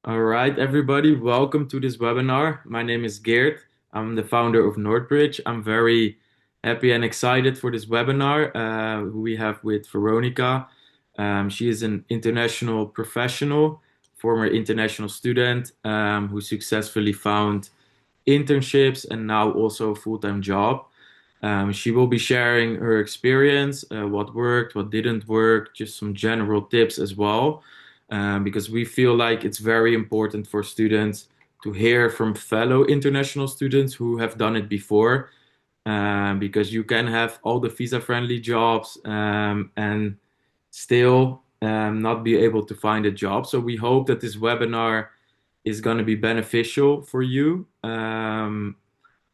All right, everybody, welcome to this webinar. My name is Geert. I'm the founder of Northbridge. I'm very happy and excited for this webinar who we have with Veronica. She is an international professional, former international student who successfully found internships and now also a full-time job. She will be sharing her experience, what worked, what didn't work, just some general tips as well, because we feel like it's very important for students to hear from fellow international students who have done it before, because you can have all the visa-friendly jobs and still not be able to find a job. So we hope that this webinar is going to be beneficial for you.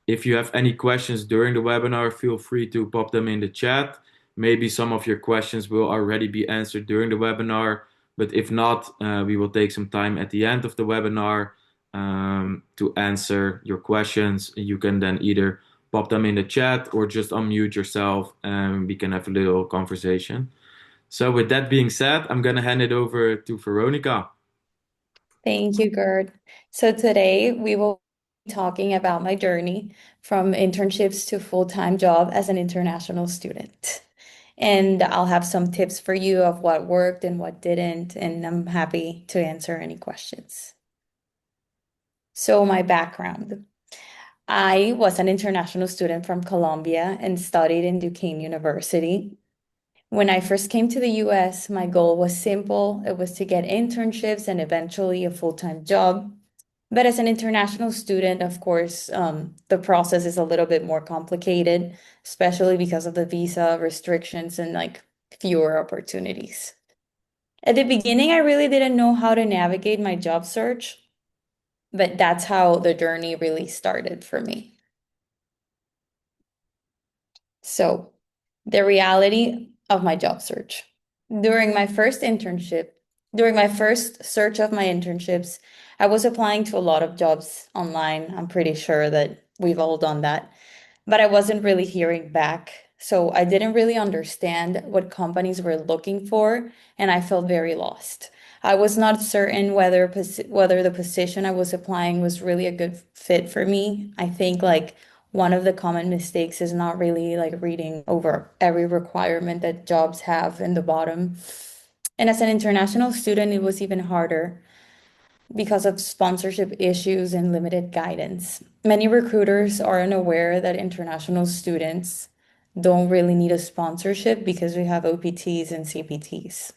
If you have any questions during the webinar, feel free to pop them in the chat. Maybe some of your questions will already be answered during the webinar, but if not, we will take some time at the end of the webinar to answer your questions. You can then either pop them in the chat or just unmute yourself and we can have a little conversation. So with that being said, I'm going to hand it over to Veronica. Thank you, Gerd. So today we will be talking about my journey from internships to full-time job as an international student. And I'll have some tips for you of what worked and what didn't, and I'm happy to answer any questions. So my background. I was an international student from Colombia and studied in Duquesne University. When I first came to the US, my goal was simple. It was to get internships and eventually a full-time job. But as an international student, of course, the process is a little bit more complicated, especially because of the visa restrictions and like fewer opportunities. At the beginning, I really didn't know how to navigate my job search, but that's how the journey really started for me. So, the reality of my job search. During my first internship, During my first search of my internships, I was applying to a lot of jobs online. I'm pretty sure that we've all done that, but I wasn't really hearing back. So I didn't really understand what companies were looking for, and I felt very lost. I was not certain whether the position I was applying was really a good fit for me. I think like one of the common mistakes is not really like reading over every requirement that jobs have in the bottom. And as an international student, it was even harder because of sponsorship issues and limited guidance. Many recruiters are unaware that international students don't really need a sponsorship because we have OPTs and CPTs.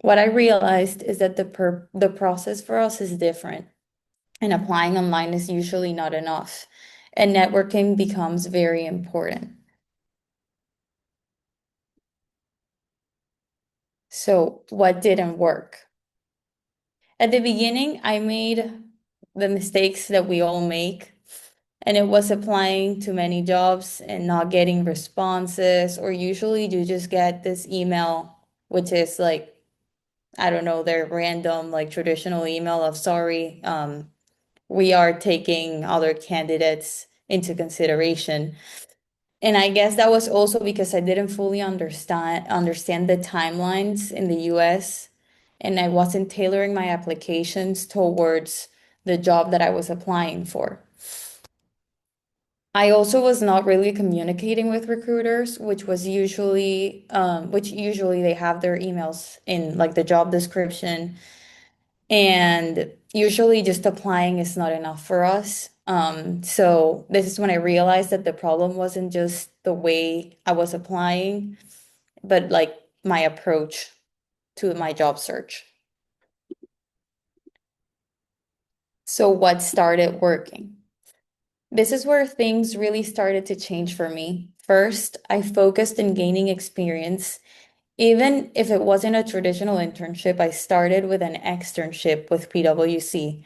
What I realized is that the process for us is different, and applying online is usually not enough, and networking becomes very important. So, what didn't work? At the beginning, I made the mistakes that we all make, and it was applying to many jobs and not getting responses, or usually you just get this email, which is like, I don't know, their random, like traditional email of sorry, we are taking other candidates into consideration. And I guess that was also because I didn't fully understand the timelines in the US, and I wasn't tailoring my applications towards the job that I was applying for. I also was not really communicating with recruiters, which usually they have their emails in like the job description, and usually just applying is not enough for us. So this is when I realized that the problem wasn't just the way I was applying, but like my approach to my job search. So what started working? This is where things really started to change for me. First, I focused in gaining experience. Even if it wasn't a traditional internship, I started with an externship with PwC,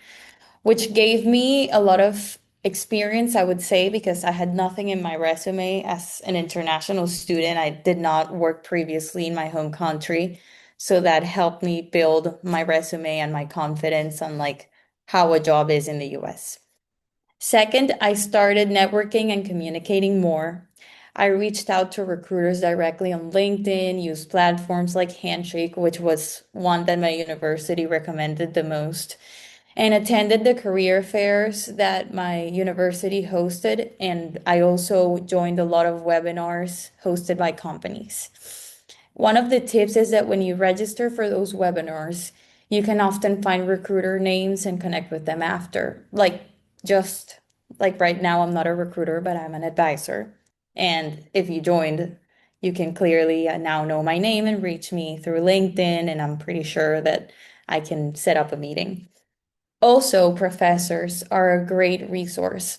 which gave me a lot of experience, I would say, because I had nothing in my resume as an international student. I did not work previously in my home country. So that helped me build my resume and my confidence on like how a job is in the US. Second, I started networking and communicating more. I reached out to recruiters directly on LinkedIn, used platforms like Handshake, which was one that my university recommended the most, and attended the career fairs that my university hosted. And I also joined a lot of webinars hosted by companies. One of the tips is that when you register for those webinars, you can often find recruiter names and connect with them after. Just like right now, I'm not a recruiter, but I'm an advisor. And if you joined, you can clearly now know my name and reach me through LinkedIn, and I'm pretty sure that I can set up a meeting. Also, professors are a great resource.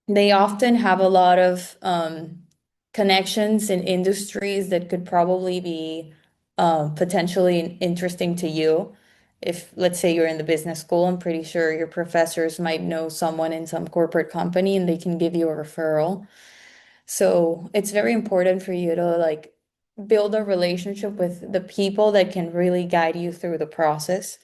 They often have a lot of connections in industries that could probably be potentially interesting to you. If, let's say, you're in the business school, I'm pretty sure your professors might know someone in some corporate company and they can give you a referral. So it's very important for you to build a relationship with the people that can really guide you through the process.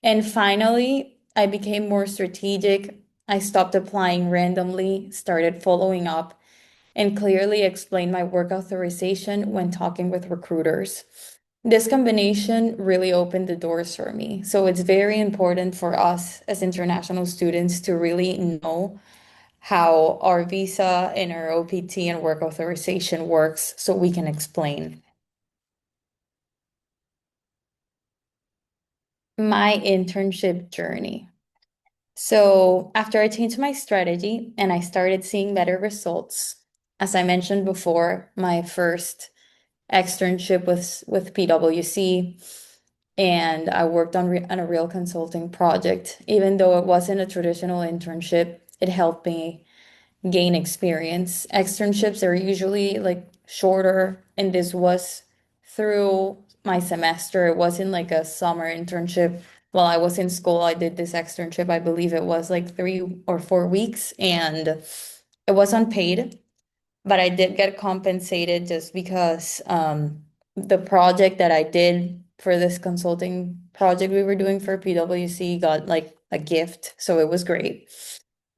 And finally, I became more strategic. I stopped applying randomly, started following up, and clearly explained my work authorization when talking with recruiters. This combination really opened the doors for me. So it's very important for us as international students to really know how our visa and our OPT and work authorization works so we can explain. My internship journey. So after I changed my strategy and I started seeing better results, as I mentioned before, my first externship was with PwC, and I worked on a real consulting project. Even though it wasn't a traditional internship, it helped me gain experience. Externships are usually shorter, and this was through my semester. It wasn't like a summer internship. While I was in school, I did this externship. I believe it was like 3 or 4 weeks, and it was unpaid, but I did get compensated just because the project that I did for this consulting project we were doing for PwC got like a gift, so it was great.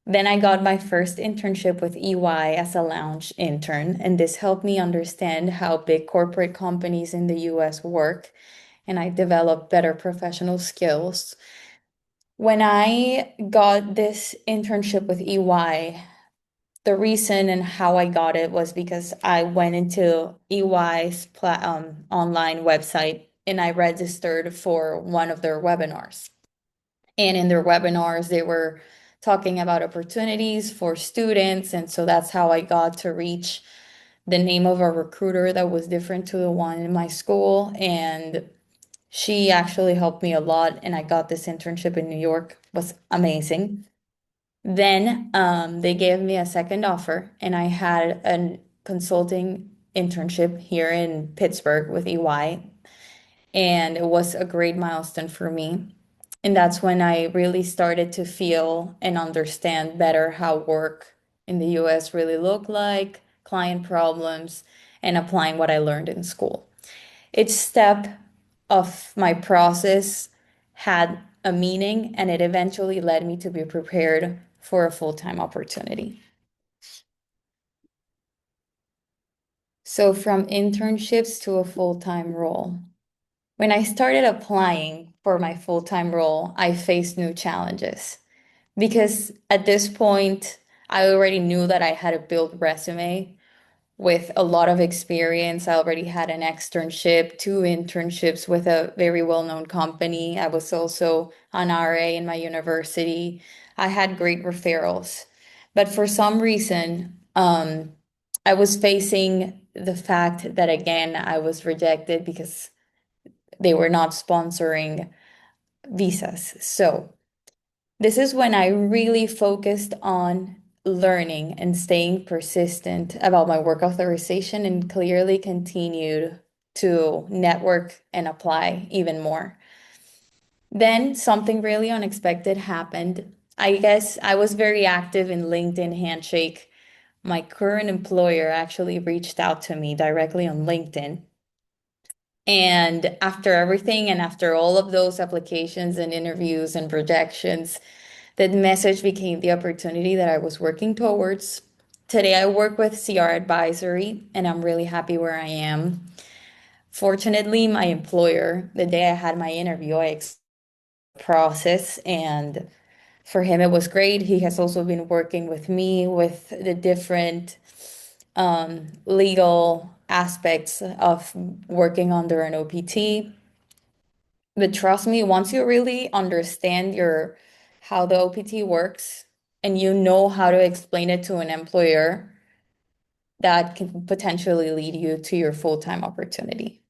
Then I got my first internship with EY as a lounge intern, and this helped me understand how big corporate companies in the US work, and I developed better professional skills. When I got this internship with EY, the reason and how I got it was because I went into EY's online website and I registered for one of their webinars. And in their webinars, they were talking about opportunities for students. And so that's how I got to reach the name of a recruiter that was different to the one in my school. And she actually helped me a lot. And I got this internship in New York. It was amazing. Then they gave me a second offer, and I had a consulting internship here in Pittsburgh with EY, and it was a great milestone for me. And that's when I really started to feel and understand better how work in the US really looked like, client problems, and applying what I learned in school. Each step of my process had a meaning, and it eventually led me to be prepared for a full-time opportunity. So, from internships to a full-time role. When I started applying for my full-time role, I faced new challenges because at this point, I already knew that I had a built resume with a lot of experience. I already had an externship, two internships with a very well-known company. I was also an RA in my university. I had great referrals. But for some reason, I was facing the fact that again, I was rejected because they were not sponsoring visas. So this is when I really focused on learning and staying persistent about my work authorization and clearly continued to network and apply even more. Then something really unexpected happened. I guess I was very active in LinkedIn Handshake. My current employer actually reached out to me directly on LinkedIn. And after everything, and after all of those applications and interviews and projections, that message became the opportunity that I was working towards. Today, I work with CR Advisory, and I'm really happy where I am. Fortunately, my employer, the day I had my interview, I process. And for him, it was great. He has also been working with me with the different legal aspects of working under an OPT. But trust me, once you really understand your how the OPT works and you know how to explain it to an employer, that can potentially lead you to your full-time opportunity.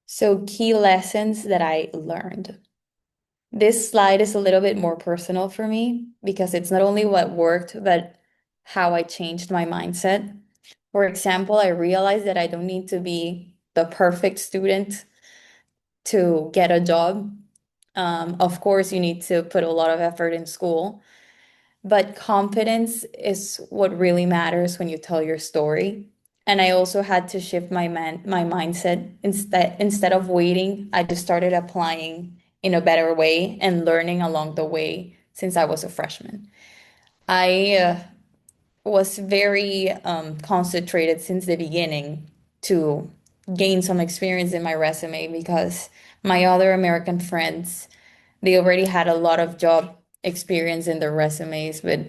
So, key lessons that I learned. This slide is a little bit more personal for me because it's not only what worked, but how I changed my mindset. For example, I realized that I don't need to be the perfect student to get a job. Of course, you need to put a lot of effort in school, but confidence is what really matters when you tell your story. And I also had to shift my mindset. Instead of waiting, I just started applying in a better way and learning along the way since I was a freshman. I was very concentrated since the beginning to gain some experience in my resume because my other American friends, they already had a lot of job experience in their resumes, but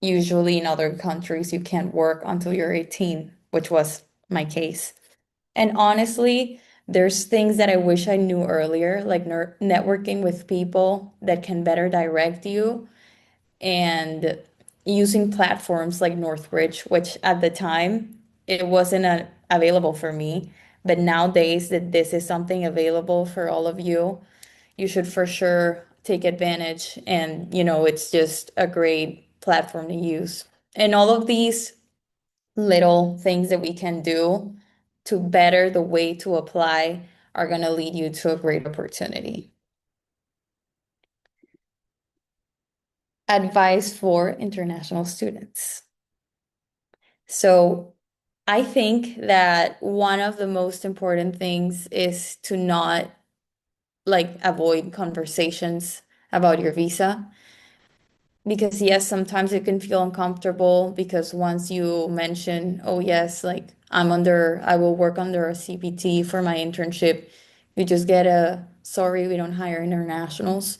usually in other countries you can't work until you're 18, which was my case. And honestly, there's things that I wish I knew earlier, like networking with people that can better direct you and using platforms like Northbridge, which at the time it wasn't available for me. But nowadays that this is something available for all of you, you should for sure take advantage. And, it's just a great platform to use. And all of these little things that we can do to better the way to apply are going to lead you to a great opportunity. Advice for international students. So I think that one of the most important things is to not like avoid conversations about your visa. Because yes, sometimes it can feel uncomfortable because once you mention, oh yes, like I will work under a CPT for my internship, you just get a sorry, we don't hire internationals.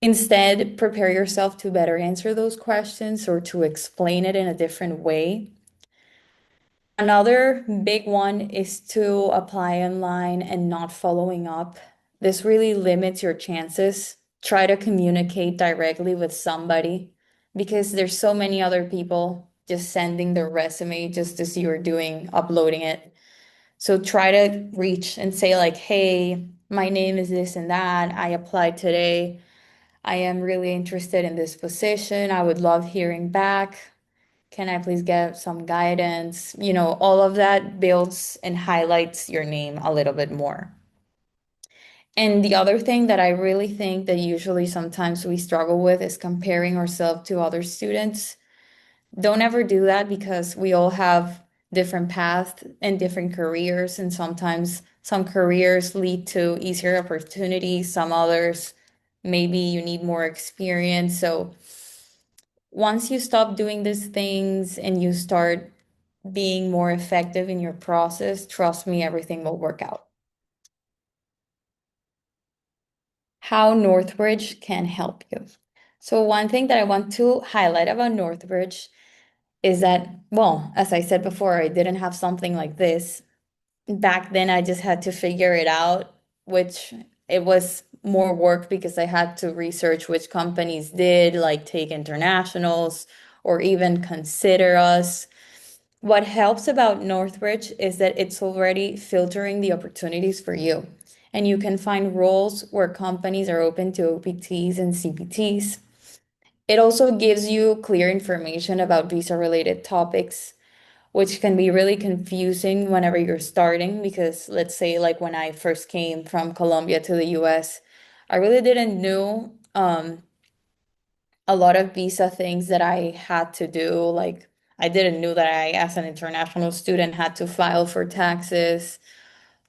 Instead, prepare yourself to better answer those questions or to explain it in a different way. Another big one is to apply online and not following up. This really limits your chances. Try to communicate directly with somebody because there's so many other people just sending their resume just as you're doing, uploading it. So try to reach and say like, "Hey, my name is this and that. I applied today. I am really interested in this position. I would love hearing back. Can I please get some guidance?" All of that builds and highlights your name a little bit more. And the other thing that I really think that usually sometimes we struggle with is comparing ourselves to other students. Don't ever do that because we all have different paths and different careers, and sometimes some careers lead to easier opportunities, some others maybe you need more experience. So once you stop doing these things and you start being more effective in your process, trust me, everything will work out. How Northbridge can help you. So, one thing that I want to highlight about Northbridge is that, well, as I said before, I didn't have something like this. Back then, I just had to figure it out, which it was more work because I had to research which companies did, like take internationals or even consider us. What helps about Northbridge is that it's already filtering the opportunities for you. And you can find roles where companies are open to OPTs and CPTs. It also gives you clear information about visa related topics, which can be really confusing whenever you're starting. Because let's say, like when I first came from Colombia to the US, I really didn't know a lot of visa things that I had to do. Like, I didn't know that I, as an international student, had to file for taxes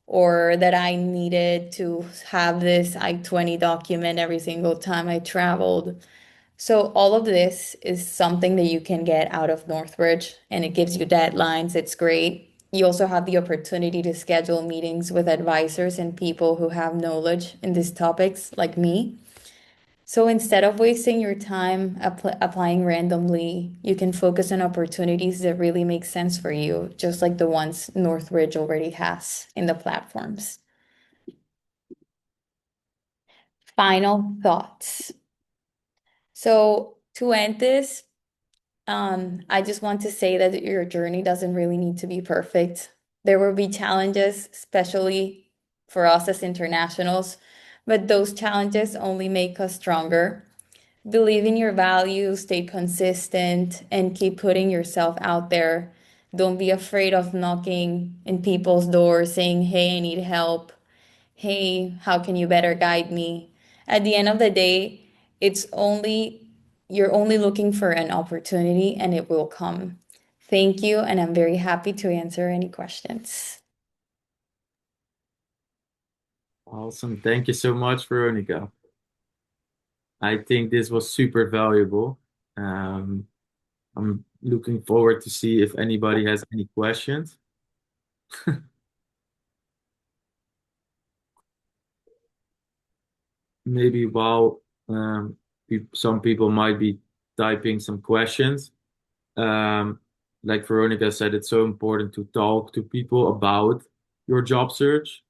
or that I needed to have this I-20 document every single time I traveled. So, all of this is something that you can get out of Northbridge, and it gives you deadlines. It's great. You also have the opportunity to schedule meetings with advisors and people who have knowledge in these topics, like me. So instead of wasting your time applying randomly, you can focus on opportunities that really make sense for you, just like the ones Northridge already has in the platforms. Final thoughts. So to end this, I just want to say that your journey doesn't really need to be perfect. There will be challenges, especially for us as internationals, but those challenges only make us stronger. Believe in your values, stay consistent, and keep putting yourself out there. Don't be afraid of knocking in people's doors saying, "Hey, I need help. Hey, how can you better guide me?" At the end of the day, it's only you're only looking for an opportunity and it will come. Thank you, and I'm very happy to answer any questions. Awesome. Thank you so much, Veronica. I think this was super valuable. Um, I'm looking forward to see if anybody has any questions. Maybe while some people might be typing some questions, um, like Veronica said, it's so important to talk to people about your job search.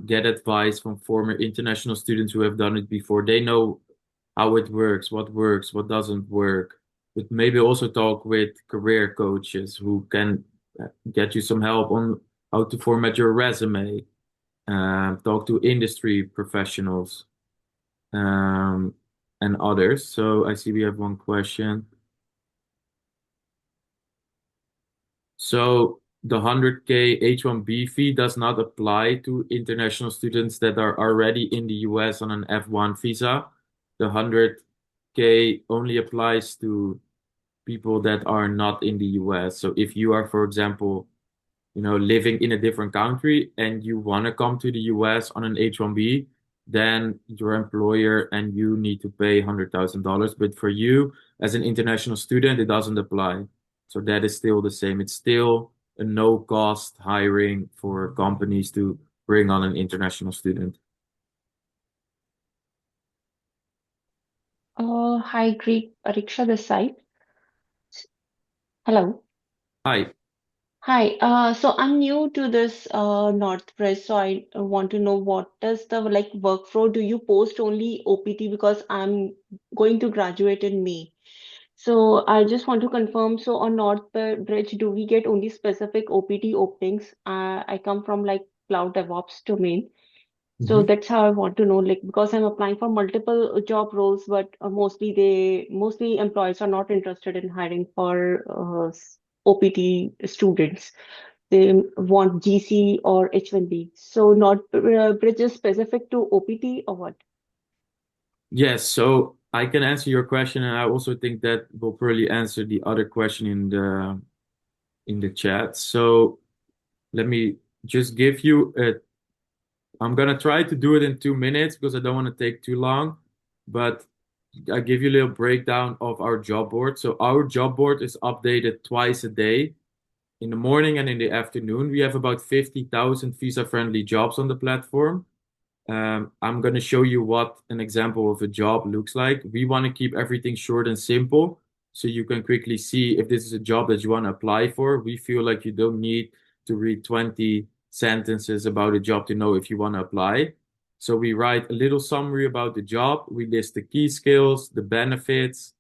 Get advice from former international students who have done it before. They know how it works, what doesn't work. But maybe also talk with career coaches who can get you some help on how to format your resume. Talk to industry professionals um, and others. So I see we have one question. So the 100K H-1B fee does not apply to international students that are already in the US on an F1 visa. The 100K only applies to people that are not in the US. So if you are, for example, living in a different country and you want to come to the US on an H-1B, then your employer and you need to pay $100,000. But for you as an international student, it doesn't apply. So that is still the same. It's still a no cost hiring for companies to bring on an international student. Hi, great. Pariksha this side. Hello. Hi. Hi. So I'm new to this Northbridge, so I want to know what does the like workflow? Do you post only OPT because I'm going to graduate in May? So I just want to confirm. So on Northbridge, do we get only specific OPT openings? I come from like cloud DevOps domain. So Mhm. that's how I want to know, like, because I'm applying for multiple job roles, but mostly employers are not interested in hiring for OPT students. They want GC or H1B. So not bridges specific to OPT or what? Yes, so I can answer your question, and I also think that will probably answer the other question in the chat. So let me just give you a I'm gonna try to do it in 2 minutes because I don't want to take too long, but I give you a little breakdown of our job board. So our job board is updated twice a day, in the morning and in the afternoon. We have about 50,000 visa-friendly jobs on the platform. I'm going to show you what an example of a job looks like. We want to keep everything short and simple so you can quickly see if this is a job that you want to apply for. We feel like you don't need to read 20 sentences about a job to know if you want to apply. So we write a little summary about the job. We list the key skills, the benefits,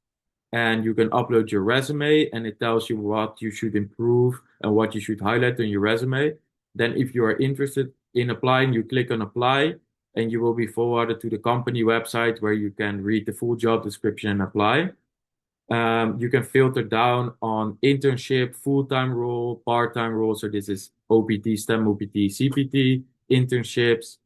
and you can upload your resume and it tells you what you should improve and what you should highlight on your resume. Then if you are interested in applying, you click on apply and you will be forwarded to the company website where you can read the full job description and apply. You can filter down on internship, full-time role, part-time role. So this is OPT, STEM OPT, CPT, internships.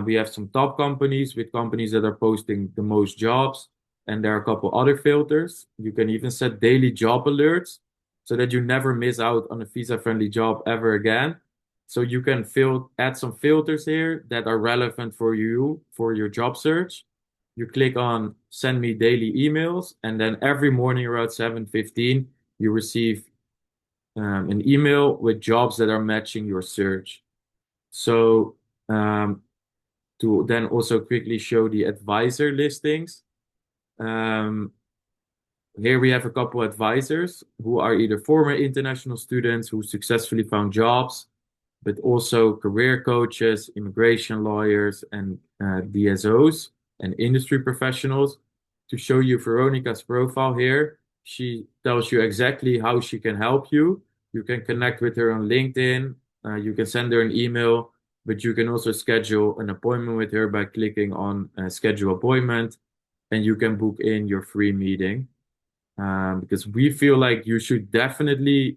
We have some top companies with companies that are posting the most jobs, and there are a couple other filters. You can even set daily job alerts so that you never miss out on a visa-friendly job ever again. So you can add some filters here that are relevant for you for your job search. You click on send me daily emails, and then every morning around 7:15, you receive an email with jobs that are matching your search. So to then also quickly show the advisor listings. Um, Here we have a couple advisors who are either former international students who successfully found jobs, but also career coaches, immigration lawyers, and DSOs and industry professionals. To show you Veronica's profile here, she tells you exactly how she can help you. You can connect with her on LinkedIn, you can send her an email, but you can also schedule an appointment with her by clicking on schedule appointment, and you can book in your free meeting. Because we feel like you should definitely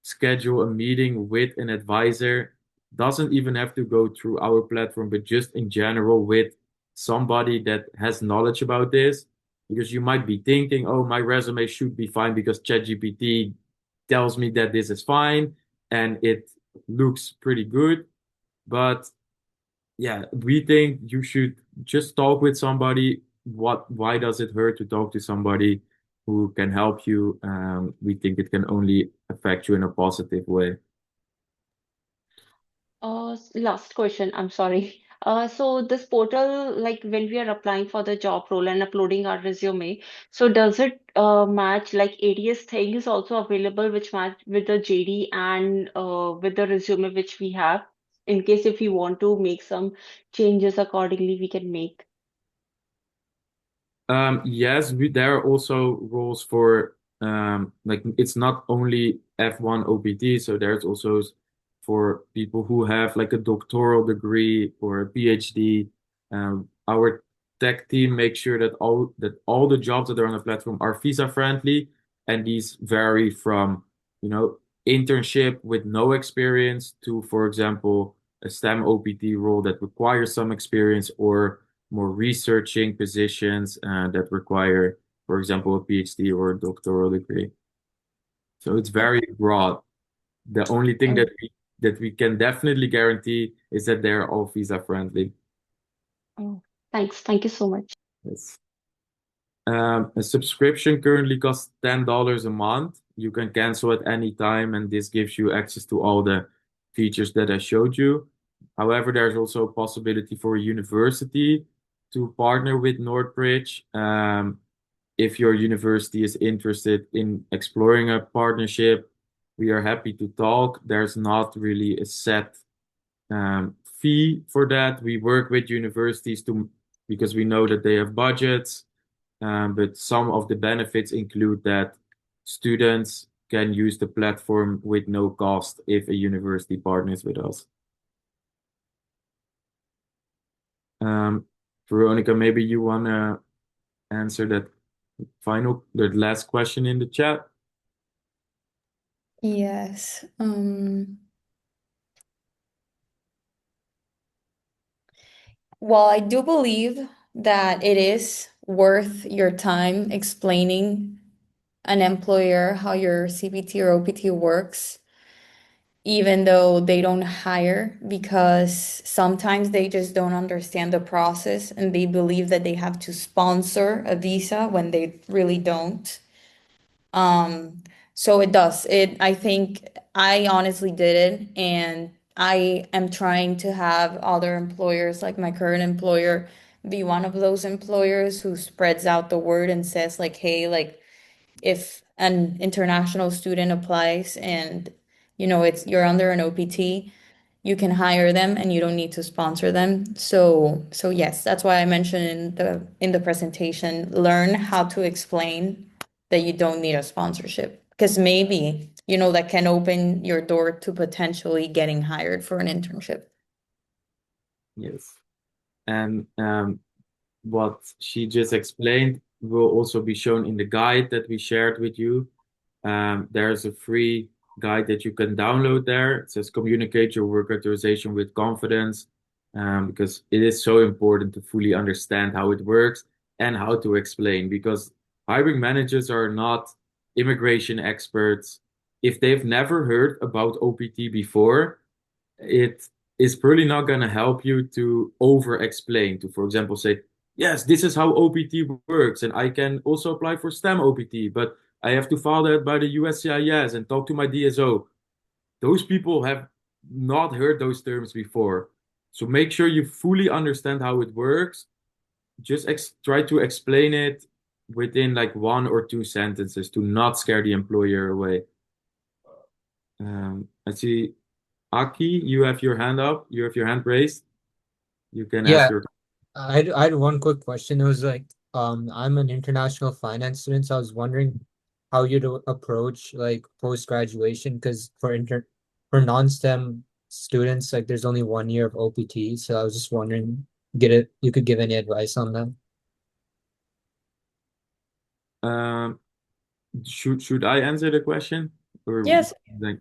schedule a meeting with an advisor. Doesn't even have to go through our platform, but just in general with somebody that has knowledge about this. Because you might be thinking, oh, my resume should be fine because ChatGPT tells me that this is fine and it looks pretty good. But yeah, we think you should just talk with somebody. Why does it hurt to talk to somebody who can help you? We think it can only affect you in a positive way. Last question, I'm sorry. So this portal, like when we are applying for the job role and uploading our resume, so does it match like ADS thing is also available which match with the JD and with the resume which we have in case if we want to make some changes accordingly we can make. Yes, there are also roles for like it's not only F1 OPT, so there's also for people who have like a doctoral degree or a PhD. Our tech team makes sure that all the jobs that are on the platform are visa friendly, and these vary from, you know, internship with no experience to, for example, a STEM OPT role that requires some experience or more researching positions that require, for example, a PhD or a doctoral degree. So it's very Okay. broad. The only thing Oh, that we can definitely guarantee is that they're all visa friendly. Oh, thanks. Thank you so much. Yes. A subscription currently costs $10 a month. You can cancel at any time, and this gives you access to all the features that I showed you. However, there's also a possibility for a university to partner with Northbridge. If your university is interested in exploring a partnership, we are happy to talk. There's not really a set fee for that. We work with universities to because we know that they have budgets, but some of the benefits include that students can use the platform with no cost if a university partners with us. Um, Veronica, maybe you want to answer the last question in the chat. yes. Well, I do believe that it is worth your time explaining an employer how your CPT or OPT works, even though they don't hire, because sometimes they just don't understand the process and they believe that they have to sponsor a visa when they really don't. Um, so it does. I think I honestly did it, and I am trying to have other employers, like my current employer, be one of those employers who spreads out the word and says like, hey, like if an international student applies and it's you're under an OPT, you can hire them and you don't need to sponsor them. So yes, that's why I mentioned in the presentation, learn how to explain that you don't need a sponsorship. Because maybe, that can open your door to potentially getting hired for an internship. Yes. And what she just explained will also be shown in the guide that we shared with you. There's a free guide that you can download there. It says communicate your work authorization with confidence, because it is so important to fully understand how it works and how to explain, because hiring managers are not immigration experts. If they've never heard about OPT before, it is probably not going to help you to over explain to, for example, say, yes, this is how OPT works, and I can also apply for STEM OPT, but I have to file that by the USCIS and talk to my DSO. Those people have not heard those terms before. So make sure you fully understand how it works. Just try to explain it within like one or two sentences to not scare the employer away. I see, Aki, you have your hand up. You have your hand raised. You can ask Yeah, your. I had one quick question. It was like, I'm an international finance student, so I was wondering how you'd approach like post-graduation, because for non-STEM students, like there's only 1 year of OPT. So I was just wondering, you could give any advice on that? Um, should I answer the question? Or Yes. like,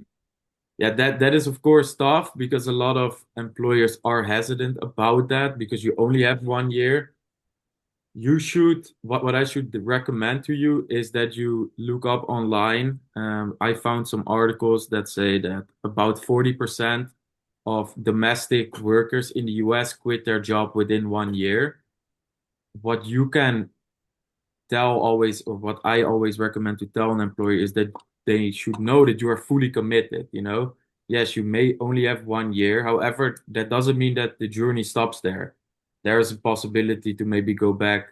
yeah, that is of course tough because a lot of employers are hesitant about that because you only have 1 year. You should what I should recommend to you is that you look up online. I found some articles that say that about 40% of domestic workers in the US quit their job within 1 year. What you can tell always, or what I always recommend to tell an employer is that they should know that you are fully committed, you know? Yes, you may only have 1 year. However, that doesn't mean that the journey stops there. There is a possibility to maybe go back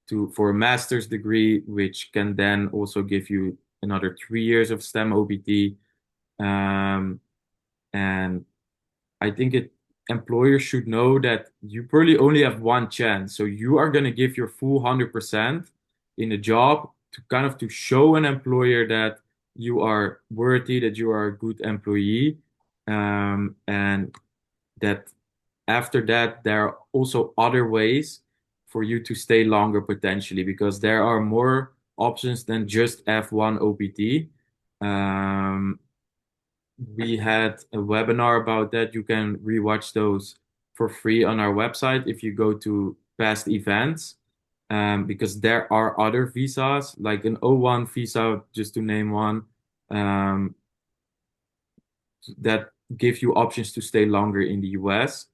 to for a master's degree, which can then also give you another 3 years of STEM OPT. And I think employers should know that you probably only have one chance. So you are going to give your full 100% in a job to kind of to show an employer that you are worthy, that you are a good employee, and that after that there are also other ways for you to stay longer potentially because there are more options than just F1 OPT. Um, we had a webinar about that. You can rewatch those for free on our website if you go to past events, because there are other visas, like an O1 visa, just to name one, um, that give you options to stay longer in the US.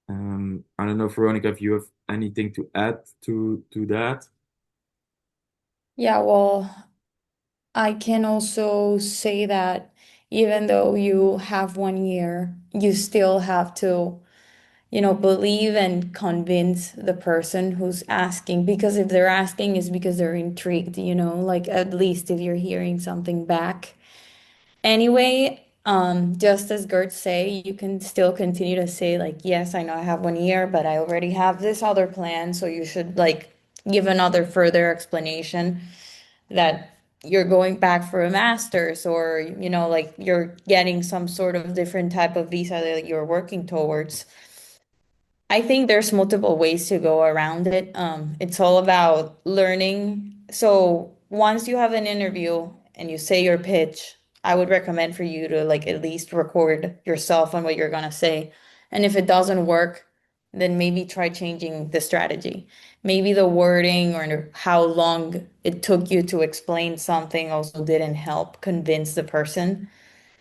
I don't know, Veronica, if you have anything to add to that. Yeah, well, I can also say that even though you have 1 year, you still have to, believe and convince the person who's asking. Because if they're asking, is because they're intrigued, like at least if you're hearing something back. Anyway, just as Gert say, you can still continue to say like, yes, I know I have 1 year, but I already have this other plan, so you should like give another further explanation that you're going back for a master's or like you're getting some sort of different type of visa that you're working towards. I think there's multiple ways to go around it. It's all about learning. So once you have an interview and you say your pitch, I would recommend for you to like at least record yourself on what you're gonna say. And if it doesn't work, then maybe try changing the strategy. Maybe the wording or how long it took you to explain something also didn't help convince the person.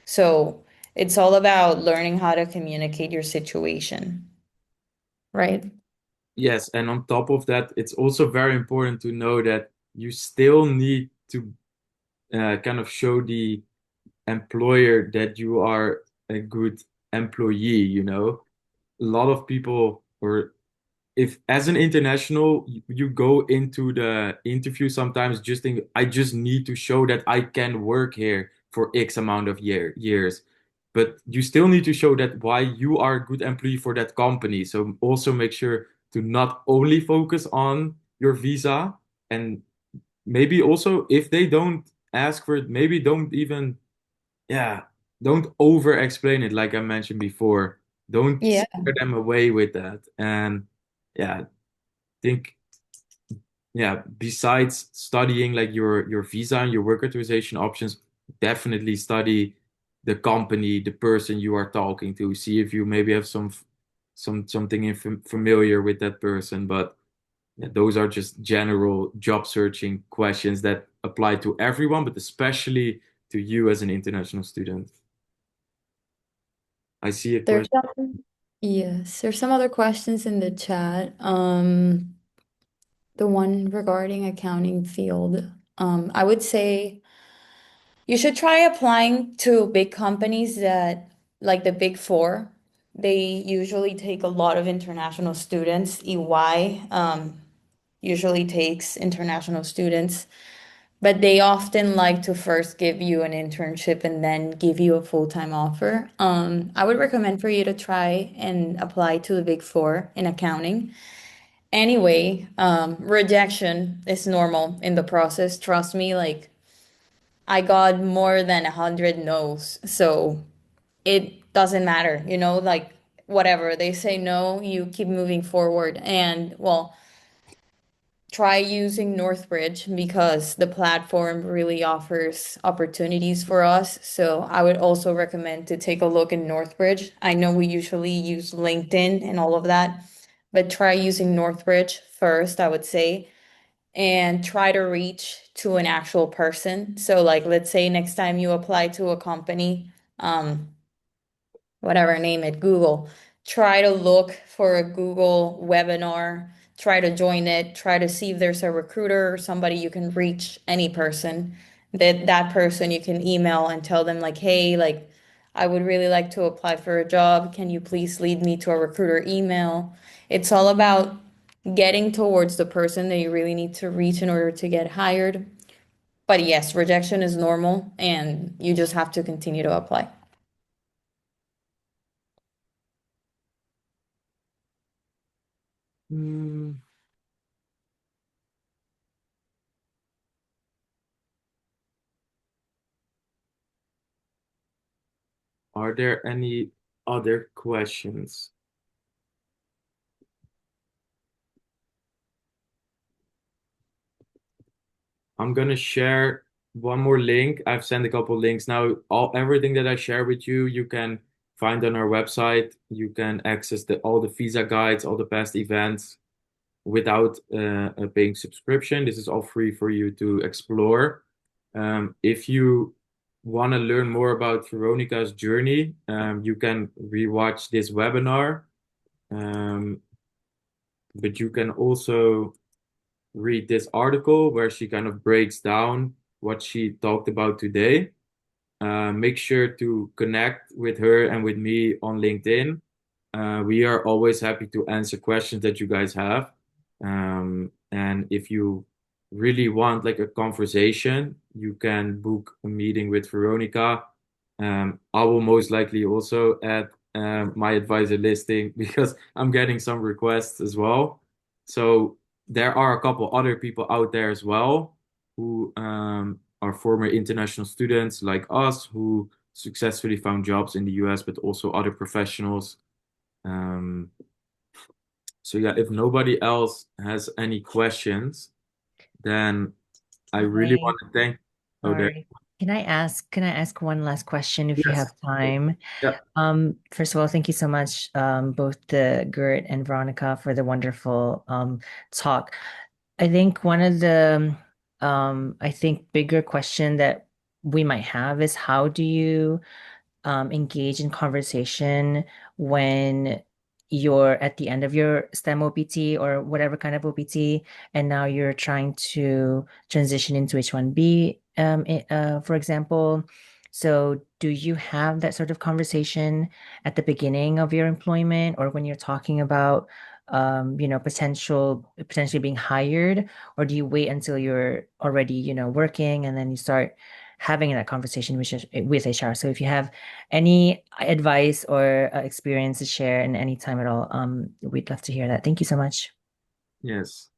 So it's all about learning how to communicate your situation, right? Yes, and on top of that, it's also very important to know that you still need to kind of show the employer that you are a good employee, you know? A lot of people, or if as an international, you go into the interview sometimes just think, I just need to show that I can work here for X amount of years. But you still need to show that why you are a good employee for that company. So also make sure to not only focus on your visa and maybe also if they don't ask for it, maybe don't even yeah, don't over explain it like I mentioned before. Don't Yeah. scare them away with that. And yeah, think yeah, besides studying like your visa and your work authorization options, definitely study the company, the person you are talking to. See if you maybe have something familiar with that person. But yeah, those are just general job searching questions that apply to everyone, but especially to you as an international student. I see a There's question. some, yes, there's some other questions in the chat. The one regarding accounting field. I would say You should try applying to big companies that, like the Big Four. They usually take a lot of international students. EY usually takes international students, but they often like to first give you an internship and then give you a full-time offer. I would recommend for you to try and apply to the Big Four in accounting. Anyway, rejection is normal in the process. Trust me, like I got more than 100 no's. So it doesn't matter, like whatever they say no, you keep moving forward. And well, try using Northbridge because the platform really offers opportunities for us. So I would also recommend to take a look in Northbridge. I know we usually use LinkedIn and all of that, but try using Northbridge first, I would say, and try to reach to an actual person. So like let's say next time you apply to a company, whatever, name it, Google. Try to look for a Google webinar, try to join it, try to see if there's a recruiter or somebody you can reach, any person. That person you can email and tell them like, hey, like I would really like to apply for a job. Can you please lead me to a recruiter email? It's all about getting towards the person that you really need to reach in order to get hired. But yes, rejection is normal and you just have to continue to apply. Hmm, are there any other questions? I'm gonna share one more link. I've sent a couple links now. Everything that I share with you, you can find on our website. You can access all the visa guides, all the past events without a paying subscription. This is all free for you to explore. If you want to learn more about Veronica's journey, you can rewatch this webinar, um, but you can also read this article where she kind of breaks down what she talked about today. Make sure to connect with her and with me on LinkedIn. We are always happy to answer questions that you guys have. And if you really want like a conversation, you can book a meeting with Veronica. I will most likely also add my advisor listing because I'm getting some requests as well. So there are a couple other people out there as well who are former international students like us who successfully found jobs in the US, but also other professionals. Um, so yeah, if nobody else has any questions, then I really Hi, want to thank. Oh, there. sorry. Can I ask one last question if you have Yes. time? Yeah. First of all, thank you so much, both the Gert and Veronica for the wonderful talk. I think one of the I think bigger question that we might have is how do you engage in conversation when you're at the end of your STEM OPT or whatever kind of OPT, and now you're trying to transition into H1B, for example. So, do you have that sort of conversation at the beginning of your employment or when you're talking about, potentially being hired, or do you wait until you're already, working and then you start having that conversation with HR? So, if you have any advice or experience to share in any time at all, we'd love to hear that. Thank you so much. Yes.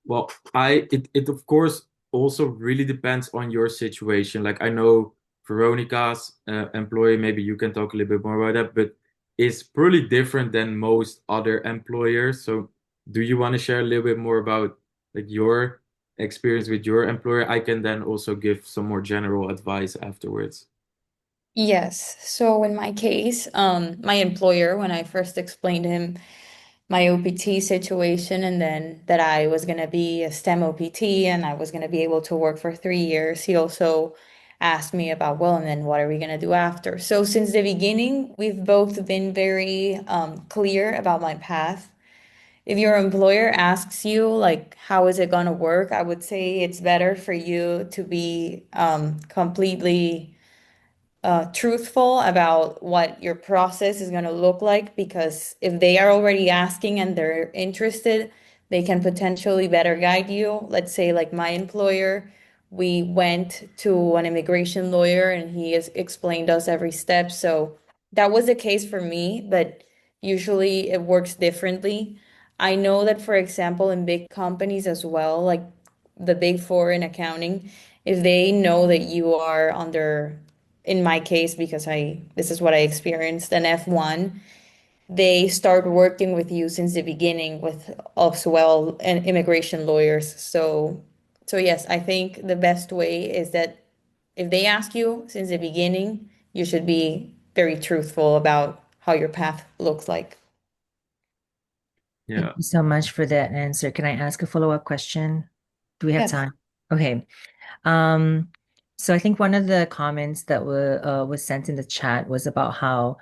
Well, it of course also really depends on your situation. Like I know Veronica's employee, maybe you can talk a little bit more about that, but it's probably different than most other employers. So do you want to share a little bit more about like your experience with your employer? I can then also give some more general advice afterwards. Yes. So in my case, my employer, when I first explained to him my OPT situation and then that I was going to be a STEM OPT and I was going to be able to work for 3 years, he also asked me about, well, and then what are we going to do after? So since the beginning, we've both been very clear about my path. if your employer asks you, like, how is it gonna work, I would say it's better for you to be completely truthful about what your process is going to look like, because if they are already asking and they're interested, they can potentially better guide you. Let's say, like my employer, we went to an immigration lawyer and he has explained us every step. So that was the case for me, but usually it works differently. I know that, for example, in big companies as well, like the big four in accounting, if they know that you are under, in my case, because this is what I experienced, an F1, they start working with you since the beginning with as well and immigration lawyers. So yes, I think the best way is that if they ask you since the beginning, you should be very truthful about how your path looks like. Thank Yeah. you so much for that answer. Can I ask a follow-up question? Do we have Yes. time? Okay. Um, so I think one of the comments that was sent in the chat was about how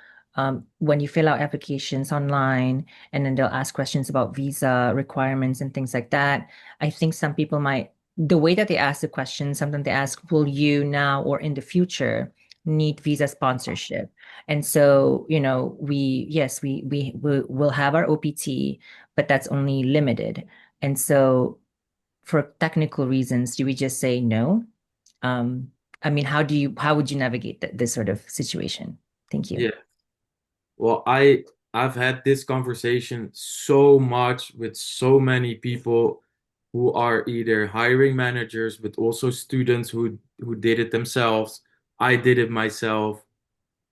when you fill out applications online and then they'll ask questions about visa requirements and things like that, I think some people might, the way that they ask the question, sometimes they ask, will you now or in the future need visa sponsorship? And so, yes, we will have our OPT, but that's only limited. And so for technical reasons, do we just say no? Um, I mean, how would you navigate this sort of situation? Thank you. Yeah. Well, I've had this conversation so much with so many people who are either hiring managers, but also students who did it themselves. I did it myself,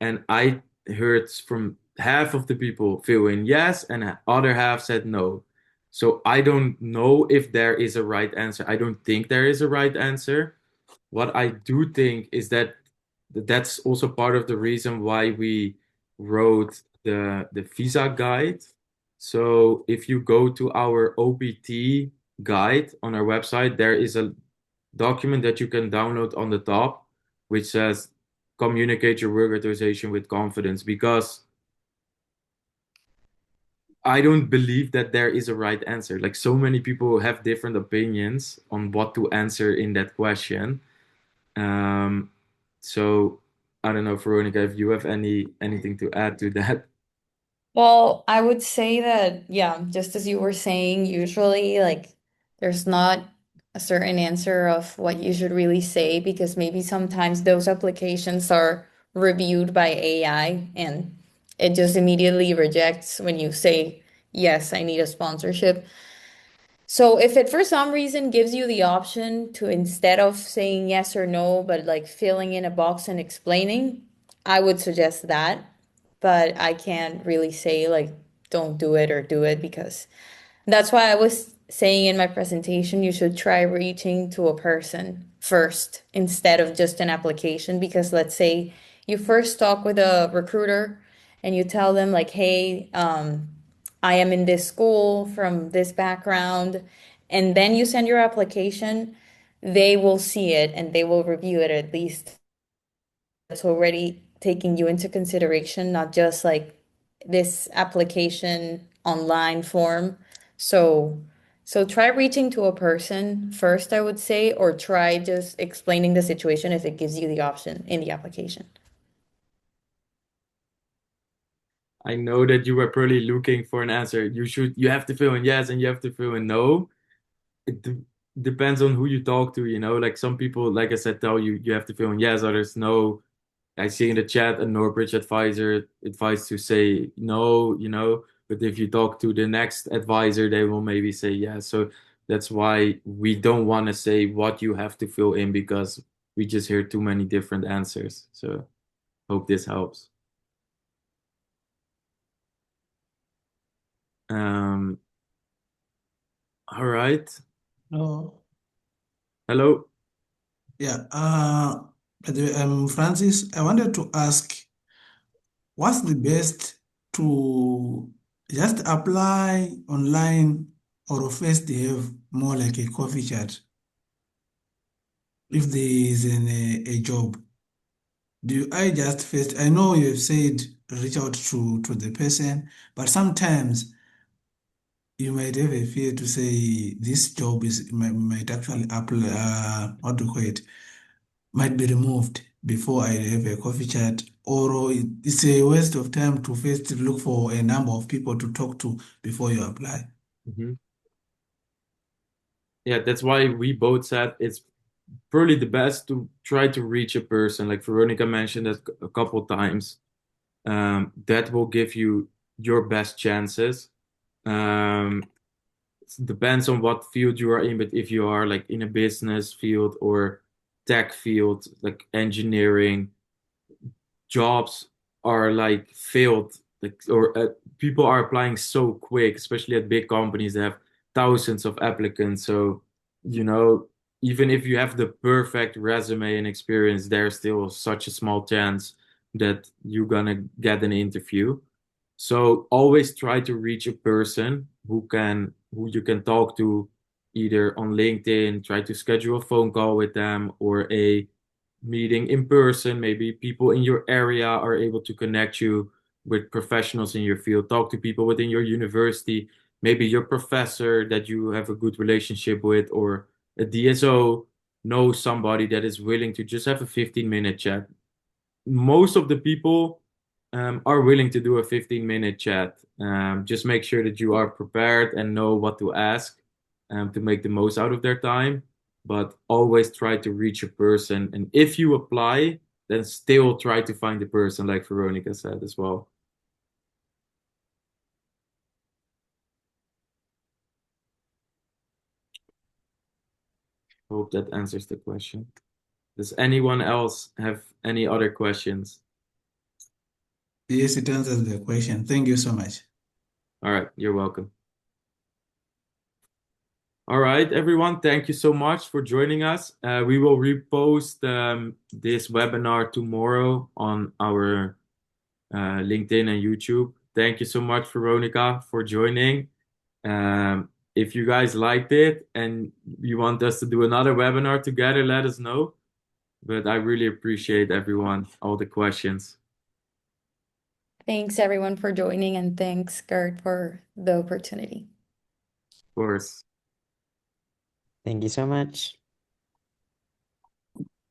and I heard from half of the people feeling yes, and other half said no. So I don't know if there is a right answer. I don't think there is a right answer. What I do think is that that's also part of the reason why we wrote the visa guide. So if you go to our OPT guide on our website, there is a document that you can download on the top, which says communicate your work authorization with confidence, because I don't believe that there is a right answer. Like, so many people have different opinions on what to answer in that question. Um, so I don't know, Veronica, if you have anything to add to that. Well, I would say that, yeah, just as you were saying, usually like there's not a certain answer of what you should really say, because maybe sometimes those applications are reviewed by AI and it just immediately rejects when you say, yes, I need a sponsorship. So if it for some reason gives you the option to, instead of saying yes or no, but like filling in a box and explaining, I would suggest that. But I can't really say like don't do it or do it, because that's why I was saying in my presentation, you should try reaching to a person first instead of just an application. Because let's say you first talk with a recruiter and you tell them, like, hey, I am in this school from this background, and then you send your application, they will see it and they will review it. At least it's already taking you into consideration, not just like this application online form. So, so try reaching to a person first, I would say, or try just explaining the situation if it gives you the option in the application. I know that you were probably looking for an answer. You have to fill in yes and you have to fill in no. It depends on who you talk to, you know. Like, some people, like I said, tell you have to fill in yes, others no. I see in the chat a Northbridge advisor advised to say no, you know, but if you talk to the next advisor, they will maybe say yes. So that's why we don't want to say what you have to fill in, because we just hear too many different answers. So hope this helps. Um, all right. Oh, Hello. yeah. By the way, Francis, I wanted to ask, what's the best to just apply online, or first they have more like a coffee chat if there is a job? I just first, I know you have said reach out to the person, but sometimes you might have a fear to say this job might actually apply, what do you call it, might be removed before I have a coffee chat, or it's a waste of time to first look for a number of people to talk to before you apply. Hmm. Yeah, that's why we both said it's probably the best to try to reach a person. Like Veronica mentioned that a couple times. That will give you your best chances. Um, it depends on what field you are in, but if you are like in a business field or tech field, like engineering, jobs are like filled, like or people are applying so quick, especially at big companies that have thousands of applicants. So, you know, even if you have the perfect resume and experience, there's still such a small chance that you're gonna get an interview. So always try to reach a person who you can talk to either on LinkedIn, try to schedule a phone call with them or a meeting in person. Maybe people in your area are able to connect you with professionals in your field. Talk to people within your university, maybe your professor that you have a good relationship with, or a DSO knows somebody that is willing to just have a 15-minute chat. Most of the people are willing to do a 15-minute chat. Just make sure that you are prepared and know what to ask to make the most out of their time. But always try to reach a person. And if you apply, then still try to find the person, like Veronica said as well. Hope that answers the question. Does anyone else have any other questions? Yes, it answers the question. Thank you so much. All right, you're welcome. All right, everyone, thank you so much for joining us. We will repost this webinar tomorrow on our LinkedIn and YouTube. Thank you so much, Veronica, for joining. If you guys liked it and you want us to do another webinar together, let us know. But I really appreciate everyone, all the questions. Thanks everyone for joining, and thanks, Gert, for the opportunity. Of course. Thank you so much.